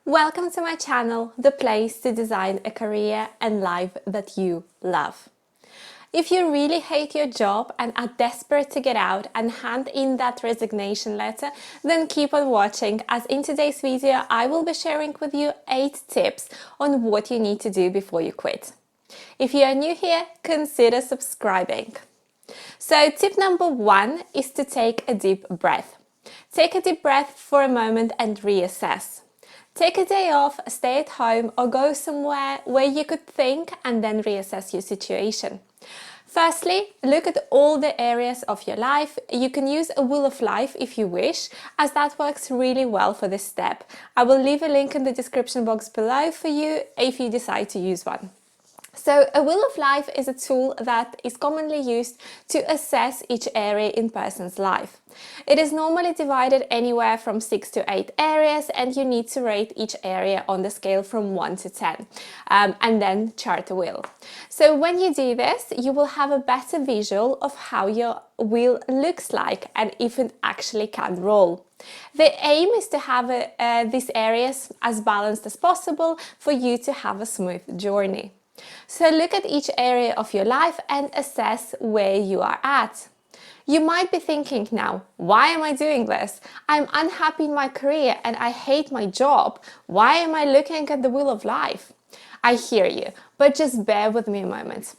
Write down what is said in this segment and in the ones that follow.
Welcome to my channel, the place to design a career and life that you love. If you really hate your job and are desperate to get out and hand in that resignation letter, then keep on watching, as in today's video I will be sharing with you 8 tips on what you need to do before you quit. If you are new here, consider subscribing. So tip number 1 is to take a deep breath. Take a deep breath for a moment and reassess. Take a day off, stay at home or go somewhere where you could think and then reassess your situation. Firstly, look at all the areas of your life. You can use a wheel of life if you wish, as that works really well for this step. I will leave a link in the description box below for you if you decide to use one. So a wheel of life is a tool that is commonly used to assess each area in a person's life. It is normally divided anywhere from 6 to 8 areas, and you need to rate each area on the scale from 1 to 10 and then chart a wheel. So when you do this, you will have a better visual of how your wheel looks like and if it actually can roll. The aim is to have these areas as balanced as possible for you to have a smooth journey. So look at each area of your life and assess where you are at. You might be thinking now, why am I doing this? I'm unhappy in my career and I hate my job. Why am I looking at the wheel of life? I hear you, but just bear with me a moment.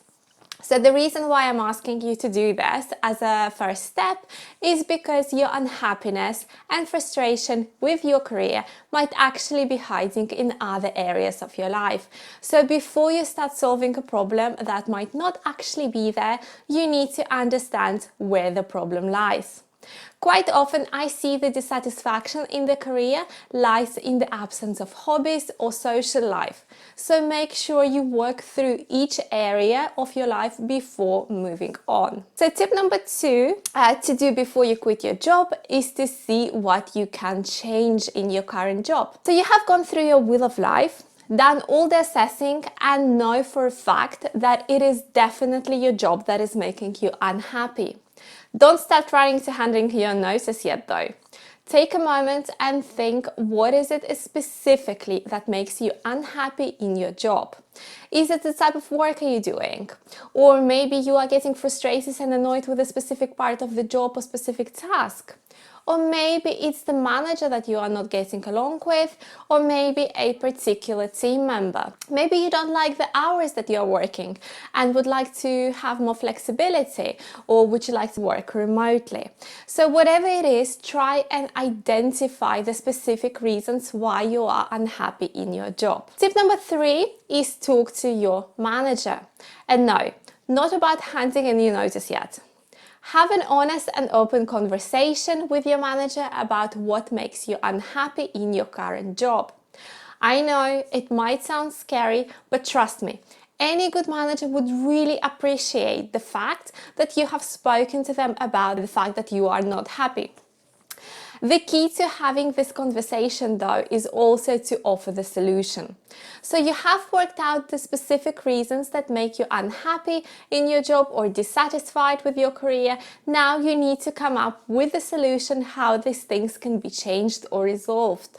So the reason why I'm asking you to do this as a first step is because your unhappiness and frustration with your career might actually be hiding in other areas of your life. So before you start solving a problem that might not actually be there, you need to understand where the problem lies. Quite often I see the dissatisfaction in the career lies in the absence of hobbies or social life. So make sure you work through each area of your life before moving on. So tip number 2 to do before you quit your job is to see what you can change in your current job. So you have gone through your wheel of life, done all the assessing and know for a fact that it is definitely your job that is making you unhappy. Don't start running to handing your notice yet though. Take a moment and think, what is it specifically that makes you unhappy in your job? Is it the type of work are you doing? Or maybe you are getting frustrated and annoyed with a specific part of the job or specific task? Or maybe it's the manager that you are not getting along with, or maybe a particular team member. Maybe you don't like the hours that you're working and would like to have more flexibility, or would you like to work remotely? So whatever it is, try and identify the specific reasons why you are unhappy in your job. Tip number 3 is talk to your manager. And no, not about handing in your notice yet. Have an honest and open conversation with your manager about what makes you unhappy in your current job. I know it might sound scary, but trust me, any good manager would really appreciate the fact that you have spoken to them about the fact that you are not happy. The key to having this conversation though is also to offer the solution. So you have worked out the specific reasons that make you unhappy in your job or dissatisfied with your career. Now you need to come up with a solution how these things can be changed or resolved.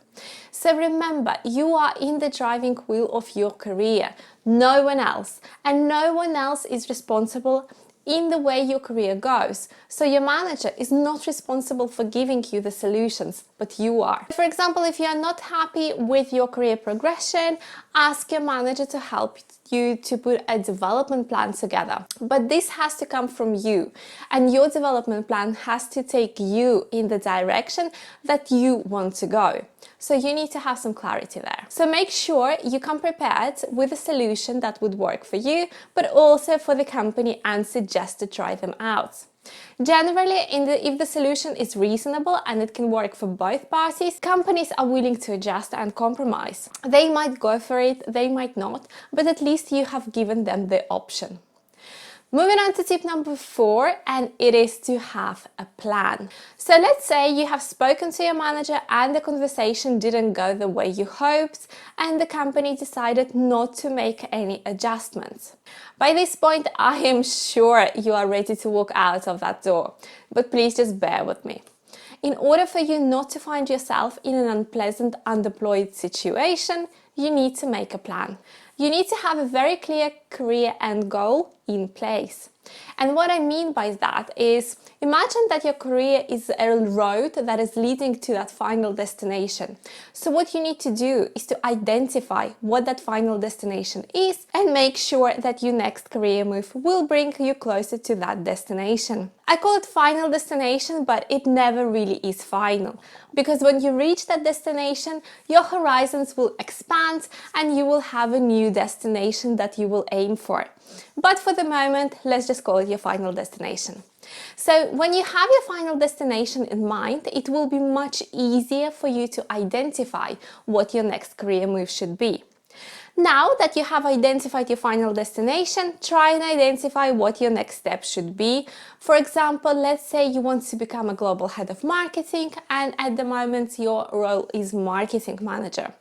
So remember, you are in the driving wheel of your career, no one else, and no one else is responsible in the way your career goes. So your manager is not responsible for giving you the solutions, but you are. For example, if you are not happy with your career progression, ask your manager to help you to put a development plan together. But this has to come from you, and your development plan has to take you in the direction that you want to go. So you need to have some clarity there. So make sure you come prepared with a solution that would work for you, but also for the company, and suggest to try them out. Generally, if the solution is reasonable and it can work for both parties, companies are willing to adjust and compromise. They might go for it, they might not, but at least you have given them the option. Moving on to tip number 4, and it is to have a plan. So let's say you have spoken to your manager and the conversation didn't go the way you hoped, and the company decided not to make any adjustments. By this point, I am sure you are ready to walk out of that door, but please just bear with me. In order for you not to find yourself in an unpleasant, underemployed situation, you need to make a plan. You need to have a very clear career end goal in place. And what I mean by that is, imagine that your career is a road that is leading to that final destination. So what you need to do is to identify what that final destination is and make sure that your next career move will bring you closer to that destination. I call it final destination, but it never really is final, because when you reach that destination, your horizons will expand and you will have a new destination that you will aim for. But for the moment, let's just call it your final destination. So when you have your final destination in mind, it will be much easier for you to identify what your next career move should be. Now that you have identified your final destination, try and identify what your next step should be. For example, let's say you want to become a global head of marketing, and at the moment your role is marketing manager.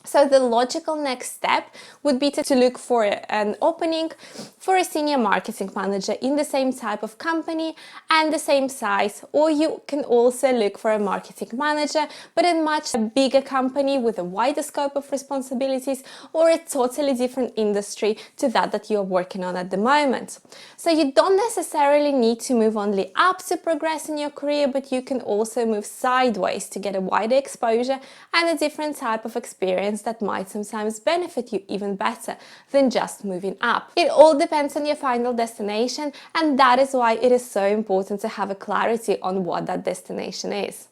So the logical next step would be to look for an opening for a senior marketing manager in the same type of company and the same size, or you can also look for a marketing manager but in much bigger company with a wider scope of responsibilities, or a totally different industry to that you're working on at the moment. So you don't necessarily need to move only up to progress in your career, but you can also move sideways to get a wider exposure and a different type of experience that might sometimes benefit you even better than just moving up. It all depends on your final destination, and that is why it is so important to have a clarity on what that destination is.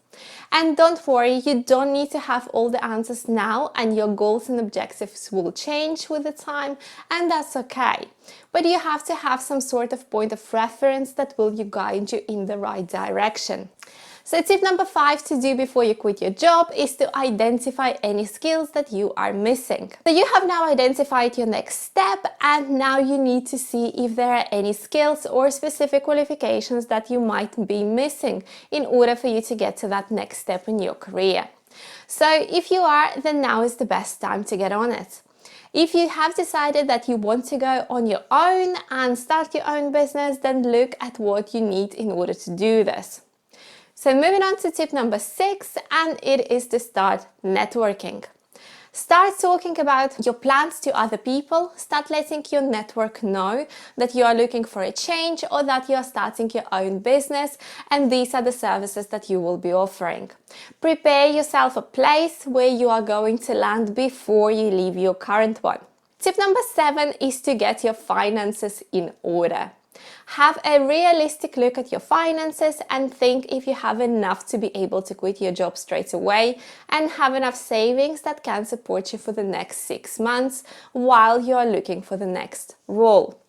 And don't worry, you don't need to have all the answers now, and your goals and objectives will change with the time, and that's okay. But you have to have some sort of point of reference that will guide you in the right direction. So tip number 5 to do before you quit your job is to identify any skills that you are missing. So you have now identified your next step, and now you need to see if there are any skills or specific qualifications that you might be missing in order for you to get to that next step in your career. So if you are, then now is the best time to get on it. If you have decided that you want to go on your own and start your own business, then look at what you need in order to do this. So moving on to tip number 6, and it is to start networking. Start talking about your plans to other people. Start letting your network know that you are looking for a change or that you are starting your own business, and these are the services that you will be offering. Prepare yourself a place where you are going to land before you leave your current one. Tip number 7 is to get your finances in order. Have a realistic look at your finances and think if you have enough to be able to quit your job straight away and have enough savings that can support you for the next 6 months while you are looking for the next role.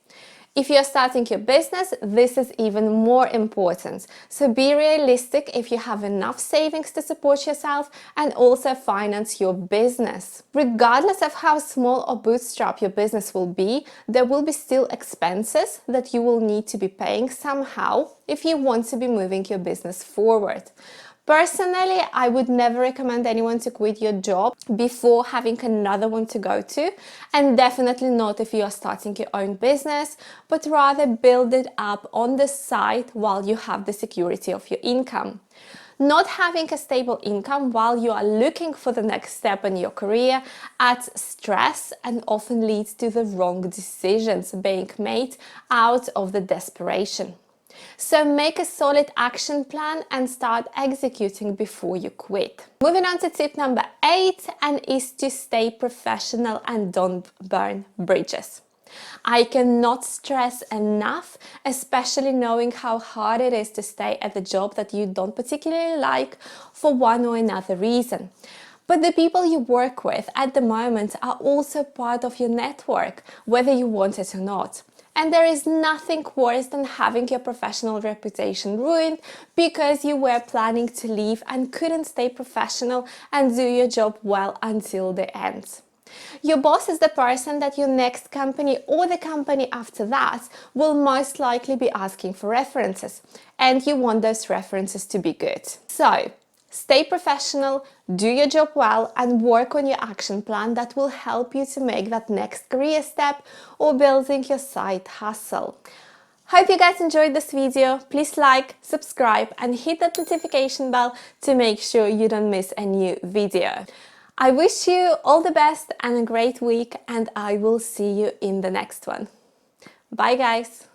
If you're starting your business, this is even more important. So be realistic if you have enough savings to support yourself and also finance your business. Regardless of how small or bootstrap your business will be, there will be still expenses that you will need to be paying somehow if you want to be moving your business forward. Personally, I would never recommend anyone to quit your job before having another one to go to, and definitely not if you are starting your own business, but rather build it up on the side while you have the security of your income. Not having a stable income while you are looking for the next step in your career adds stress and often leads to the wrong decisions being made out of the desperation. So make a solid action plan and start executing before you quit. Moving on to tip number 8, and is to stay professional and don't burn bridges. I cannot stress enough, especially knowing how hard it is to stay at the job that you don't particularly like for one or another reason. But the people you work with at the moment are also part of your network, whether you want it or not. And there is nothing worse than having your professional reputation ruined because you were planning to leave and couldn't stay professional and do your job well until the end. Your boss is the person that your next company or the company after that will most likely be asking for references, and you want those references to be good. So, stay professional, do your job well, and work on your action plan that will help you to make that next career step or building your side hustle. Hope you guys enjoyed this video. Please like, subscribe and hit that notification bell to make sure you don't miss a new video. I wish you all the best and a great week, and I will see you in the next one. Bye guys!